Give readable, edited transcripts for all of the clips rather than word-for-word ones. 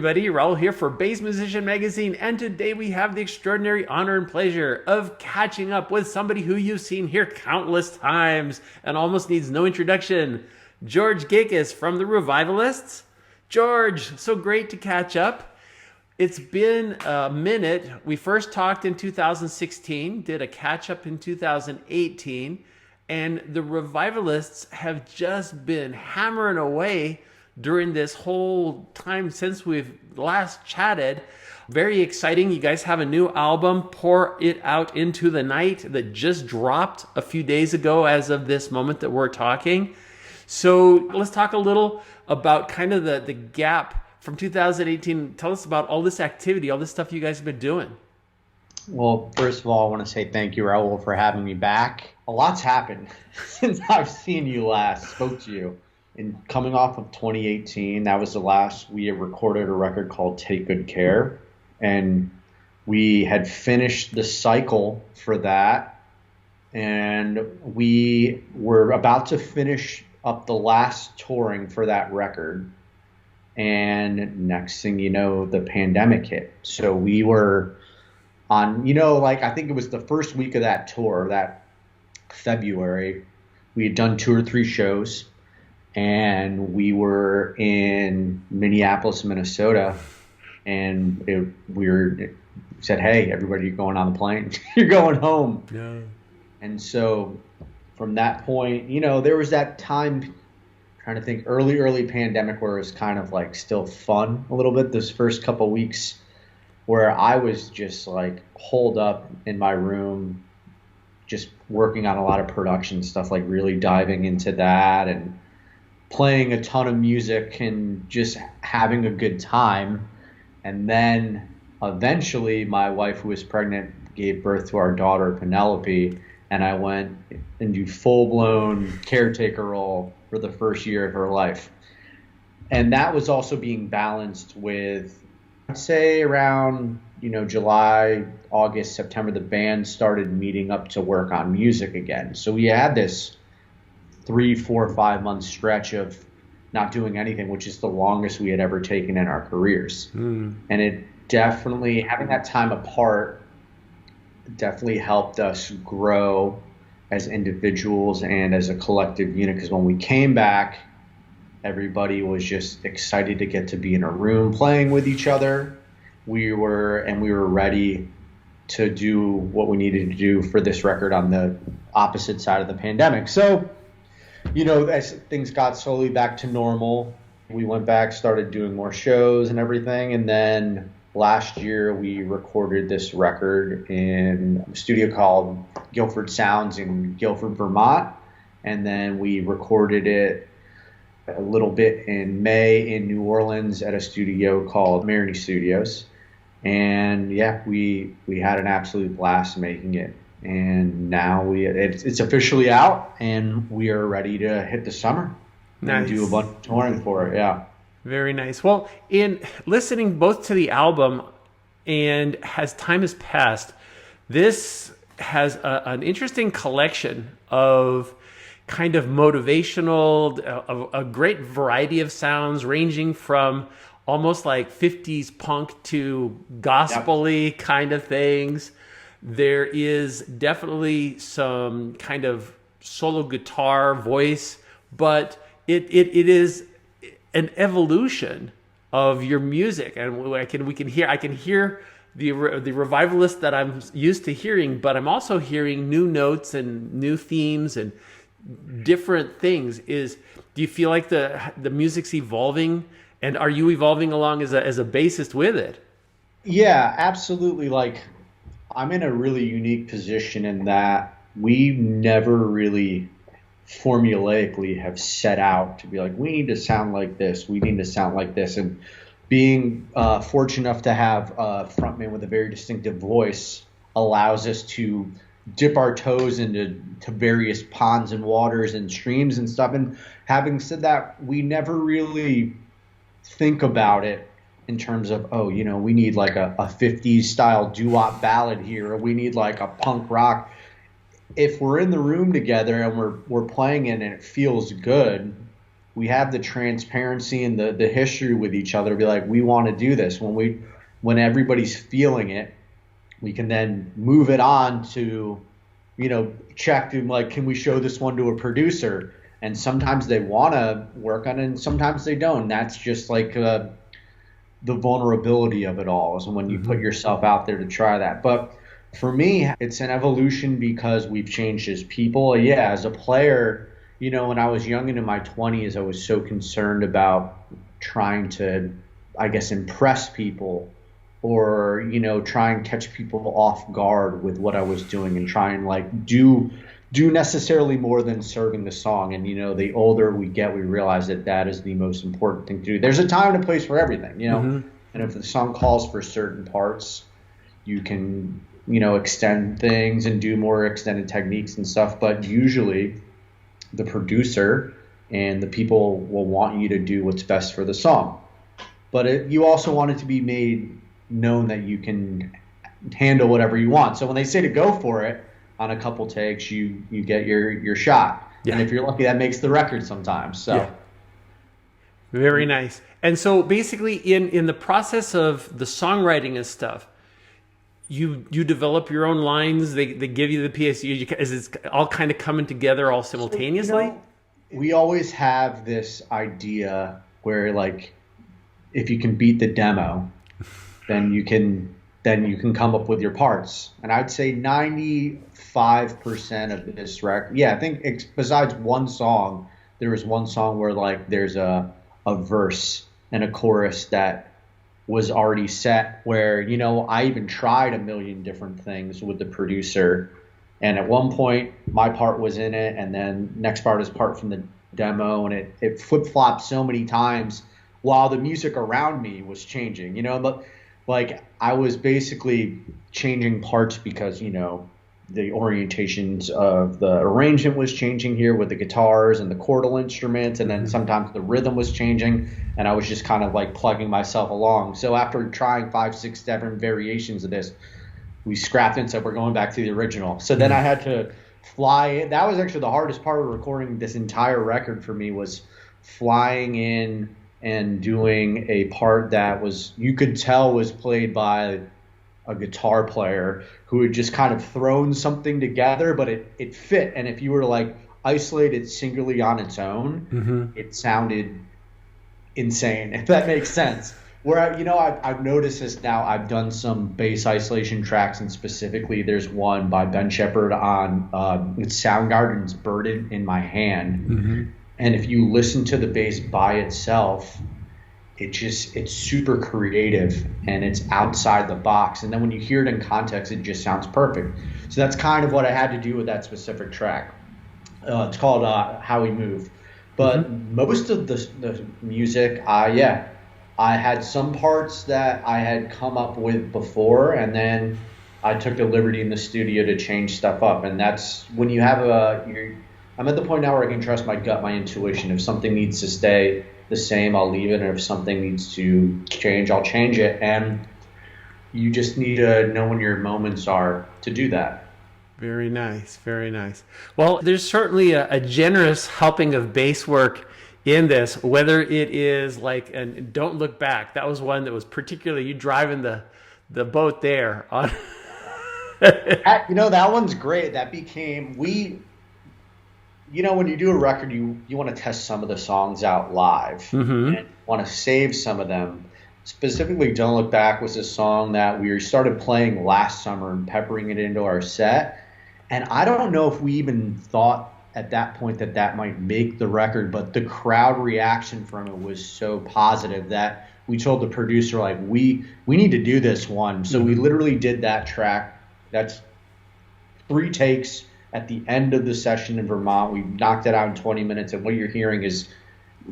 everybody. Raul here for Bass Musician Magazine, and today we have the extraordinary honor and pleasure of catching up with somebody who you've seen here countless times and almost needs no introduction, George Gakis from the Revivalists. George, so great to catch up. It's been a minute. We first talked in 2016, did a catch up in 2018, and the Revivalists have just been hammering away during this whole time since we've last chatted. Very exciting. You guys have a new album, Pour It Out Into the Night, that just dropped a few days ago as of this moment that we're talking. So let's talk a little about kind of the gap from 2018. Tell us about all this activity, all this stuff you guys have been doing. Well, first of all, I want to say thank you, Raul, for having me back. A lot's happened since I've seen you last, spoke to you. And coming off of 2018, that was the last we had recorded a record called Take Good Care. And we had finished the cycle for that. And we were about to finish up the last touring for that record. And next thing you know, the pandemic hit. So we were on, I think it was the first week of that tour, that February. We had done 2 or 3 shows. And we were in Minneapolis, Minnesota, and we said, "Hey, everybody, you're going on the plane. You're going home." Yeah. And so, from that point, there was that time, trying to think, early pandemic, where it was kind of like still fun a little bit. Those first couple weeks, where I was just like holed up in my room, just working on a lot of production stuff, like really diving into that and playing a ton of music and just having a good time. And then eventually my wife, who was pregnant, gave birth to our daughter, Penelope, and I went into full-blown caretaker role for the first year of her life. And that was also being balanced with, I'd say around, July, August, September, the band started meeting up to work on music again. So we had this 3, 4, 5 month stretch of not doing anything, which is the longest we had ever taken in our careers. And it definitely, having that time apart, definitely helped us grow as individuals and as a collective unit. Because when we came back, everybody was just excited to get to be in a room playing with each other. We were ready to do what we needed to do for this record on the opposite side of the pandemic. So, as things got slowly back to normal, we went back, started doing more shows and everything. And then last year we recorded this record in a studio called Guilford Sounds in Guilford, Vermont. And then we recorded it a little bit in May in New Orleans at a studio called Maroney Studios. And yeah, we had an absolute blast making it. And now it's officially out, and we are ready to hit the summer and do a bunch of touring for it. Yeah. Very nice. Well, in listening both to the album and as time has passed, this has an interesting collection of kind of motivational, a great variety of sounds ranging from almost like 50s punk to gospel-y kind of things. There is definitely some kind of solo guitar voice, but it is an evolution of your music, and I can hear the revivalist that I'm used to hearing, but I'm also hearing new notes and new themes and different things. Do you feel like the music's evolving, and are you evolving along as a bassist with it? Yeah, absolutely. Like, I'm in a really unique position in that we never really formulaically have set out to be like, we need to sound like this, we need to sound like this. And being fortunate enough to have a frontman with a very distinctive voice allows us to dip our toes into various ponds and waters and streams and stuff. And having said that, we never really think about it in terms of, we need like a 50s style doo-wop ballad here, or we need like a punk rock. If we're in the room together and we're playing it and it feels good, we have the transparency and the history with each other to be like, we want to do this. When everybody's feeling it, we can then move it on to, check to like, can we show this one to a producer? And sometimes they want to work on it, and sometimes they don't. That's just like the vulnerability of it all, is when you put yourself out there to try that. But for me, it's an evolution because we've changed as people. Yeah, as a player, when I was young and in my 20s, I was so concerned about trying to, I guess, impress people, or, try and catch people off guard with what I was doing, and try and like do necessarily more than serving the song. And, the older we get, we realize that is the most important thing to do. There's a time and a place for everything, and if the song calls for certain parts, you can, extend things and do more extended techniques and stuff. But usually the producer and the people will want you to do what's best for the song. But you also want it to be made known that you can handle whatever you want. So when they say to go for it on a couple takes, you get your shot. Yeah. And if you're lucky, that makes the record sometimes. So yeah. Very nice. And so basically in the process of the songwriting and stuff, you develop your own lines, they give you the PSU, is it all kind of coming together all simultaneously? So, we always have this idea where, like, if you can beat the demo, then you can come up with your parts. And I'd say 95% of this record, I think besides one song, there was one song where like there's a verse and a chorus that was already set, where, I even tried a million different things with the producer. And at one point my part was in it, and then next part is part from the demo, and it flip-flopped so many times while the music around me was changing, but like I was basically changing parts because, the orientations of the arrangement was changing here with the guitars and the chordal instruments, and then sometimes the rhythm was changing, and I was just kind of like plugging myself along. So after trying 5, 6, 7 variations of this, we scrapped and said we're going back to the original. So then I had to fly in. That was actually the hardest part of recording this entire record for me, was flying in and doing a part that was, you could tell was played by a guitar player who had just kind of thrown something together, but it fit. And if you were to like isolate it singularly on its own, it sounded insane, if that makes sense. Where I've noticed this now. I've done some bass isolation tracks, and specifically there's one by Ben Shepherd on Soundgarden's "Bird in My Hand." And if you listen to the bass by itself, it's super creative and it's outside the box. And then when you hear it in context, it just sounds perfect. So that's kind of what I had to do with that specific track. It's called How We Move. But most of the music, I had some parts that I had come up with before, and then I took the liberty in the studio to change stuff up. And that's when you have I'm at the point now where I can trust my gut, my intuition. If something needs to stay the same, I'll leave it. And if something needs to change, I'll change it. And you just need to know when your moments are to do that. Very nice. Very nice. Well, there's certainly a generous helping of bass work in this, whether it is like, and Don't Look Back. That was one that was particularly, you driving the boat there on. That one's great. That became, when you do a record, you want to test some of the songs out live and want to save some of them. Specifically, Don't Look Back was a song that we started playing last summer and peppering it into our set. And I don't know if we even thought at that point that might make the record, but the crowd reaction from it was so positive that we told the producer, like, we need to do this one. So we literally did that track. That's 3 takes. At the end of the session in Vermont, we knocked it out in 20 minutes, and what you're hearing is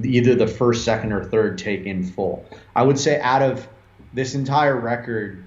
either the first, second, or third take in full. I would say out of this entire record,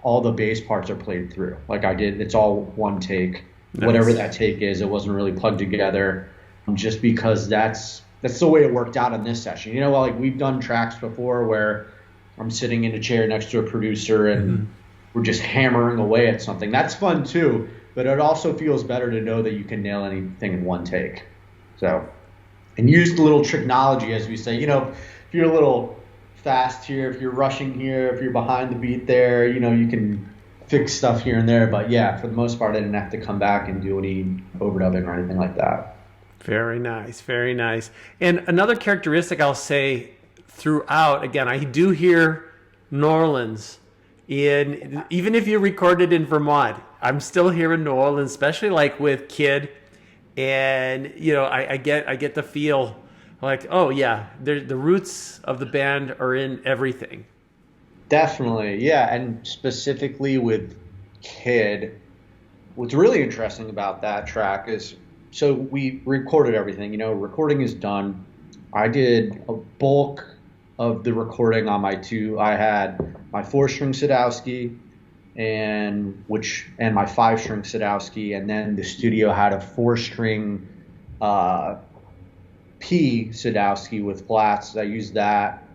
all the bass parts are played through. Like I did, it's all one take. Nice. Whatever that take is, it wasn't really plugged together, just because that's the way it worked out in this session. Like we've done tracks before where I'm sitting in a chair next to a producer and we're just hammering away at something. That's fun too. But it also feels better to know that you can nail anything in one take. So, and use the little technology, as we say. If you're a little fast here, if you're rushing here, if you're behind the beat there, you can fix stuff here and there. But yeah, for the most part, I didn't have to come back and do any overdubbing or anything like that. Very nice, very nice. And another characteristic I'll say throughout, again, I do hear New Orleans even if you recorded in Vermont, I'm still hearing New Orleans, especially like with Kid. And I get the feel like, oh yeah, the roots of the band are in everything. Definitely, yeah, and specifically with Kid, what's really interesting about that track is, so we recorded everything. Recording is done. I did a bulk of the recording on my two. I had my 4-string Sadowski and my 5-string Sadowski, and then the studio had a 4-string P Sadowski with flats. I used that,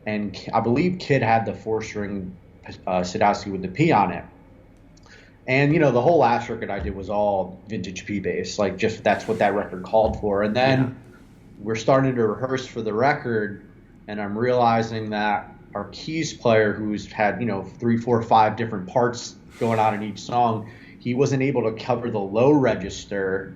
and I believe Kid had the 4-string Sadowski with the P on it. And the whole last record I did was all vintage P bass, like just that's what that record called for. And then we're starting to rehearse for the record, and I'm realizing that our keys player, who's had 3, 4, 5 different parts going on in each song, he wasn't able to cover the low register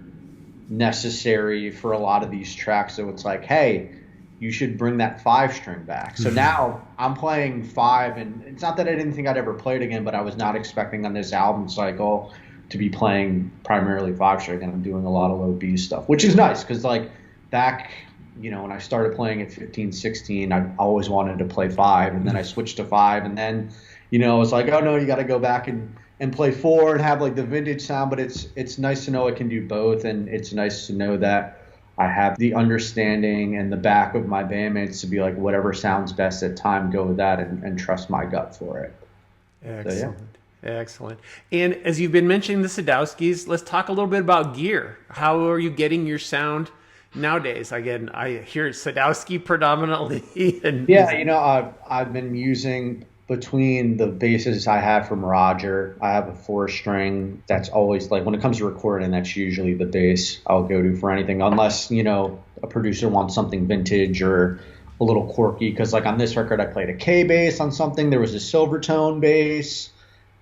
necessary for a lot of these tracks. So it's like, hey, you should bring that 5-string back. So now I'm playing 5, and it's not that I didn't think I'd ever play it again, but I was not expecting on this album cycle to be playing primarily 5-string, and I'm doing a lot of low B stuff, which is nice because like back, when I started playing at 15, 16, I always wanted to play 5, and then I switched to 5, and then, I was like, oh no, you got to go back and play 4 and have like the vintage sound. But it's nice to know I can do both, and it's nice to know that I have the understanding and the back of my bandmates to be like, whatever sounds best at time, go with that, and trust my gut for it. Excellent. So, yeah. Excellent. And as you've been mentioning the Sadowskis, let's talk a little bit about gear. How are you getting your sound nowadays? Again, I hear Sadowski predominantly. I've been using, between the basses I have from Roger, I have a 4-string. That's always, like, when it comes to recording, that's usually the bass I'll go to for anything, unless a producer wants something vintage or a little quirky. Because like on this record, I played a K bass on something. There was a Silvertone bass.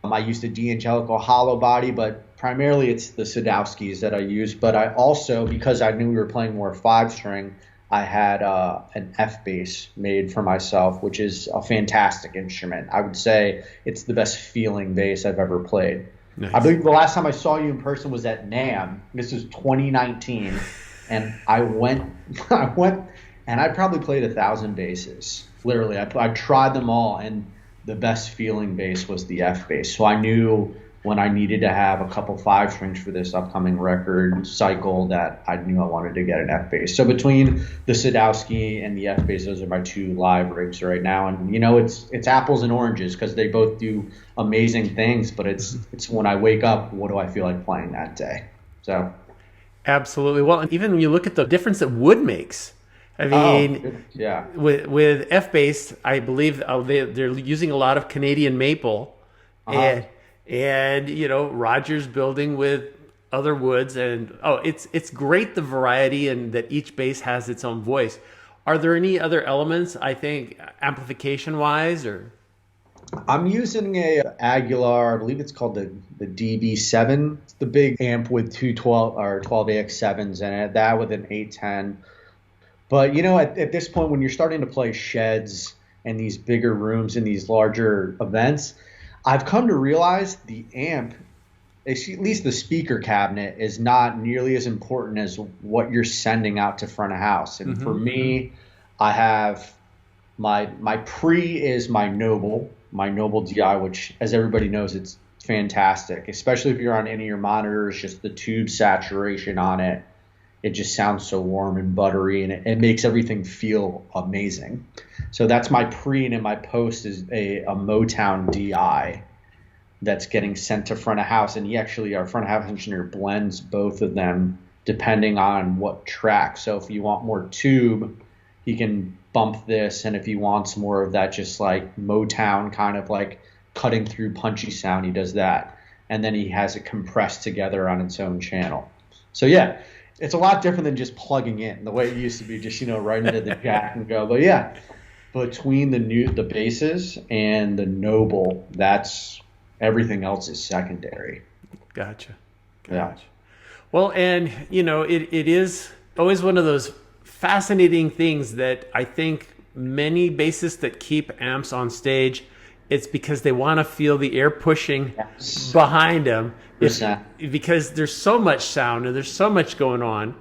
I used a D'Angelico hollow body, but primarily it's the Sadowskis that I use. But I also, because I knew we were playing more 5-string, I had an F bass made for myself, which is a fantastic instrument. I would say it's the best feeling bass I've ever played. Nice. I believe the last time I saw you in person was at NAMM. This was 2019, and I went, and I probably played 1,000 basses. Literally, I tried them all, and the best feeling bass was the F bass. So I knew when I needed to have a couple 5-strings for this upcoming record cycle that I knew I wanted to get an F bass. So between the Sadowski and the F bass, those are my 2 live rigs right now. And it's apples and oranges because they both do amazing things, but it's when I wake up, what do I feel like playing that day? So absolutely. Well, and even when you look at the difference that wood makes, I mean, with F bass, I believe they're using a lot of Canadian maple, and Roger's building with other woods, and it's great, the variety, and that each bass has its own voice. Are there any other elements, I think, amplification wise, or? I'm using a Aguilar, I believe it's called the DB7. It's the big amp with 2 12 AX7s in it, that with an 810. But at this point, when you're starting to play sheds and these bigger rooms and these larger events, I've come to realize the amp, at least the speaker cabinet, is not nearly as important as what you're sending out to front of house. And for me, I have my pre is my Noble DI, which, as everybody knows, it's fantastic, especially if you're on any of your monitors. Just the tube saturation on it, it just sounds so warm and buttery, and it makes everything feel amazing. So that's my pre, and in my post is a Motown DI that's getting sent to front of house. And our front of house engineer blends both of them depending on what track. So if you want more tube, he can bump this, and if he wants more of that just like Motown kind of like cutting through punchy sound, he does that. And then he has it compressed together on its own channel. So yeah, it's a lot different than just plugging in the way it used to be, just, right into the jack and go. But yeah, between the basses and the Noble, that's everything else is secondary. Gotcha. Yeah. Well, and it is always one of those fascinating things that I think many bassists that keep amps on stage, it's because they want to feel the air pushing Yes. behind them. Percent. Because there's so much sound and there's so much going on,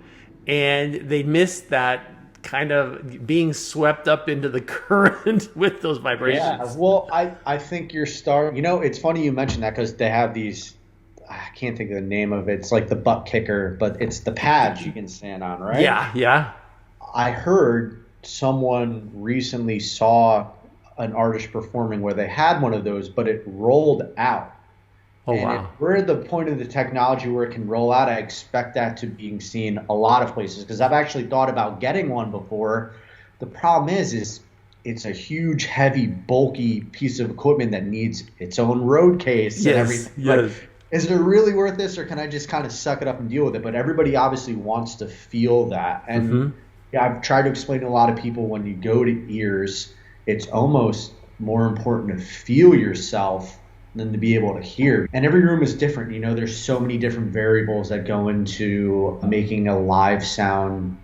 and they miss that kind of being swept up into the current with those vibrations. Yeah, well, I think you're starting. It's funny you mentioned that because they have these. I can't think of the name of it. It's like the butt kicker, but it's the pads you can stand on, right? Yeah. I heard someone recently saw an artist performing where they had one of those, but it rolled out. Oh, and wow. if we're at the point of the technology where it can roll out, I expect that to be seen a lot of places because I've actually thought about getting one before. The problem is it's a huge, heavy, bulky piece of equipment that needs its own road case and everything. Yes. Is it really worth this, or can I just kind of suck it up and deal with it? But everybody obviously wants to feel that. And yeah, I've tried to explain to a lot of people when you go to ears, it's almost more important to feel yourself than to be able to hear. And every room is different. There's so many different variables that go into making a live sound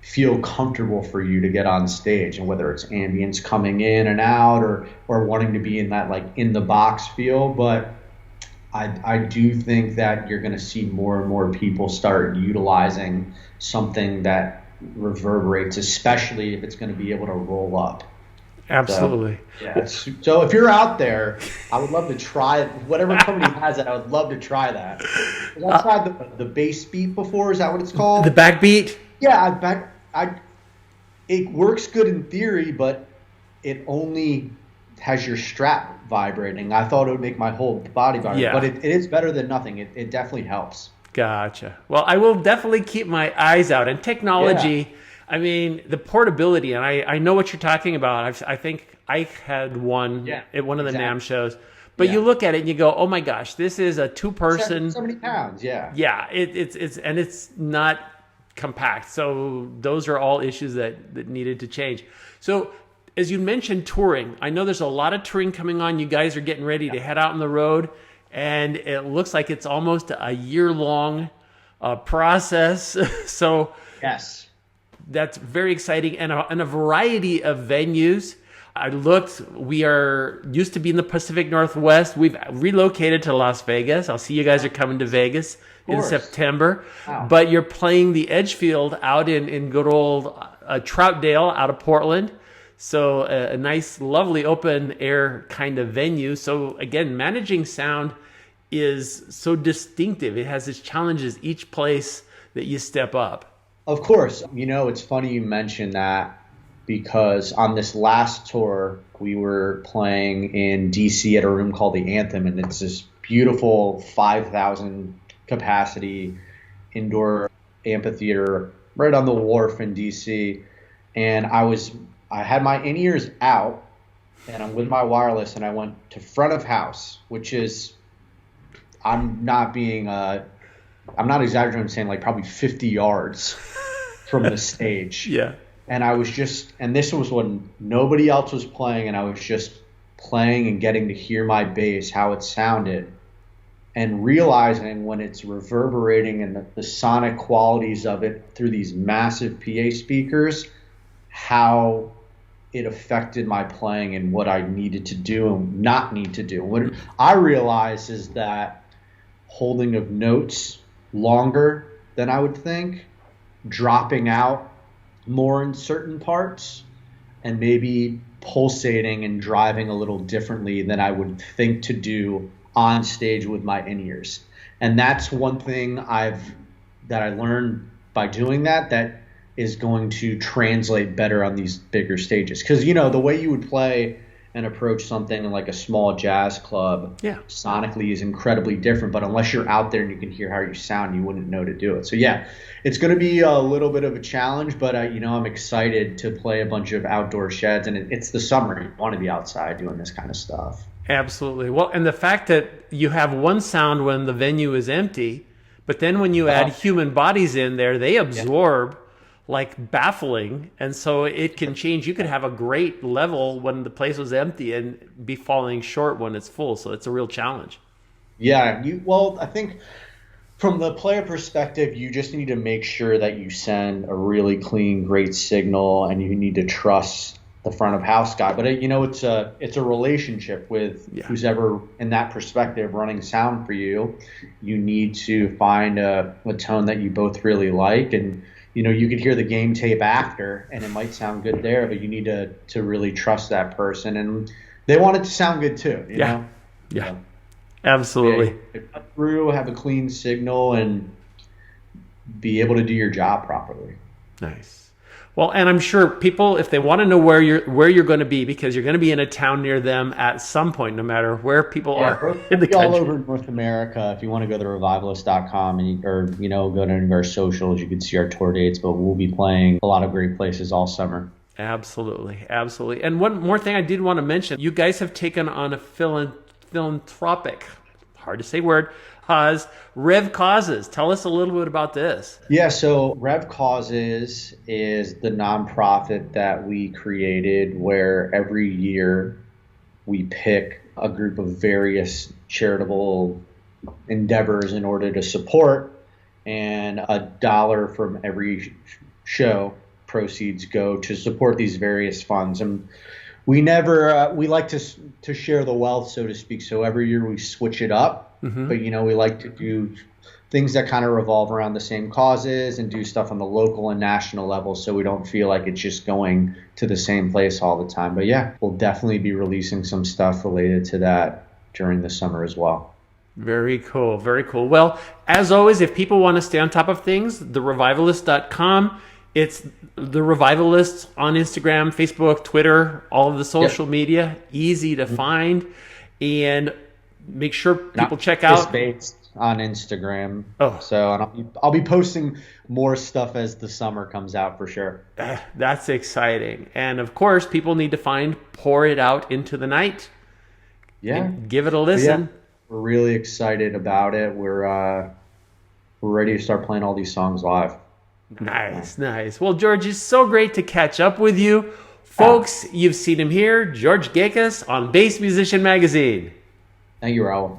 feel comfortable for you to get on stage, and whether it's ambience coming in and out or wanting to be in that like in the box feel. But I do think that you're going to see more and more people start utilizing something that reverberates, especially if it's going to be able to roll up. Absolutely. So if you're out there, I would love to try whatever company has it. I would love to try that. I tried the bass beat before. Is that what it's called? The backbeat? Yeah, it works good in theory, but it only has your strap vibrating. I thought it would make my whole body vibrate, but it is better than nothing. It definitely helps. Gotcha. Well, I will definitely keep my eyes out. And technology, I mean, the portability, and I know what you're talking about. I think I had one at one of the NAMM shows. But you look at it and you go, oh my gosh, this is a two-person. 70 pounds, yeah. Yeah, it's not compact. So those are all issues that needed to change. So as you mentioned touring, I know there's a lot of touring coming on. You guys are getting ready to head out on the road, and it looks like it's almost a year-long process. So yes, that's very exciting, and a variety of venues. I looked, we are used to be in the Pacific Northwest. We've relocated to Las Vegas. I'll see you guys are coming to Vegas in September. Wow. But you're playing the Edgefield out in good old Troutdale out of Portland. So a nice, lovely open air kind of venue. So again, managing sound is so distinctive. It has its challenges each place that you step up. Of course. It's funny you mentioned that because on this last tour, we were playing in DC at a room called the Anthem, and it's this beautiful 5,000 capacity indoor amphitheater right on the wharf in DC. And I had my in-ears out, and I'm with my wireless, and I went to front of house, which is, I'm not exaggerating, I'm saying like probably 50 yards from the stage. Yeah. And and this was when nobody else was playing, and I was just playing and getting to hear my bass, how it sounded, and realizing when it's reverberating and the sonic qualities of it through these massive PA speakers, how it affected my playing and what I needed to do and not need to do. What I realized is that holding of notes longer than I would think, dropping out more in certain parts, and maybe pulsating and driving a little differently than I would think to do on stage with my in-ears. And that's one thing that I learned by doing that is going to translate better on these bigger stages. Because, the way you would play and approach something in like a small jazz club sonically is incredibly different. But unless you're out there and you can hear how you sound, you wouldn't know to do it. So, it's going to be a little bit of a challenge. But, I'm excited to play a bunch of outdoor sheds. And it's the summer. You want to be outside doing this kind of stuff. Absolutely. Well, and the fact that you have one sound when the venue is empty, But then when you add human bodies in there, they absorb like baffling. And so it can change. You could have a great level when the place was empty and be falling short when it's full. So it's a real challenge. Yeah, well, I think from the player perspective, you just need to make sure that you send a really clean, great signal, and you need to trust the front of house guy. But it's a relationship with who's ever in that perspective running sound for you. You need to find a tone that you both really like, and you could hear the game tape after, and it might sound good there, but you need to really trust that person, and they want it to sound good too. You know? Yeah. Absolutely. Cut through, have a clean signal, and be able to do your job properly. Nice. Well, and I'm sure people, if they want to know where you're going to be, because you're going to be in a town near them at some point, no matter where people are in the country. All over North America. If you want to go to revivalist.com or go to any of our socials, you can see our tour dates. But we'll be playing a lot of great places all summer. Absolutely. And one more thing I did want to mention: you guys have taken on a philanthropic, hard to say word, cause, Rev Causes. Tell us a little bit about this. Yeah, so Rev Causes is the nonprofit that we created where every year we pick a group of various charitable endeavors in order to support, and $1 from every show proceeds go to support these various funds. And we like to share the wealth, so to speak. So every year we switch it up, but we like to do things that kind of revolve around the same causes and do stuff on the local and national level, so we don't feel like it's just going to the same place all the time. But yeah, we'll definitely be releasing some stuff related to that during the summer as well. Very cool. Very cool. Well, as always, if people want to stay on top of things, therevivalist.com. It's The Revivalists on Instagram, Facebook, Twitter, all of the social media. Easy to find. And make sure people check out. Based on Instagram. So and I'll be posting more stuff as the summer comes out for sure. That's exciting. And of course, people need to find Pour It Out Into the Night. Yeah. Give it a listen. Yeah, we're really excited about it. We're ready to start playing all these songs live. Nice. Well, George, it's so great to catch up with you. Folks, you've seen him here, George Gekas on Bass Musician Magazine. Thank you, Raul.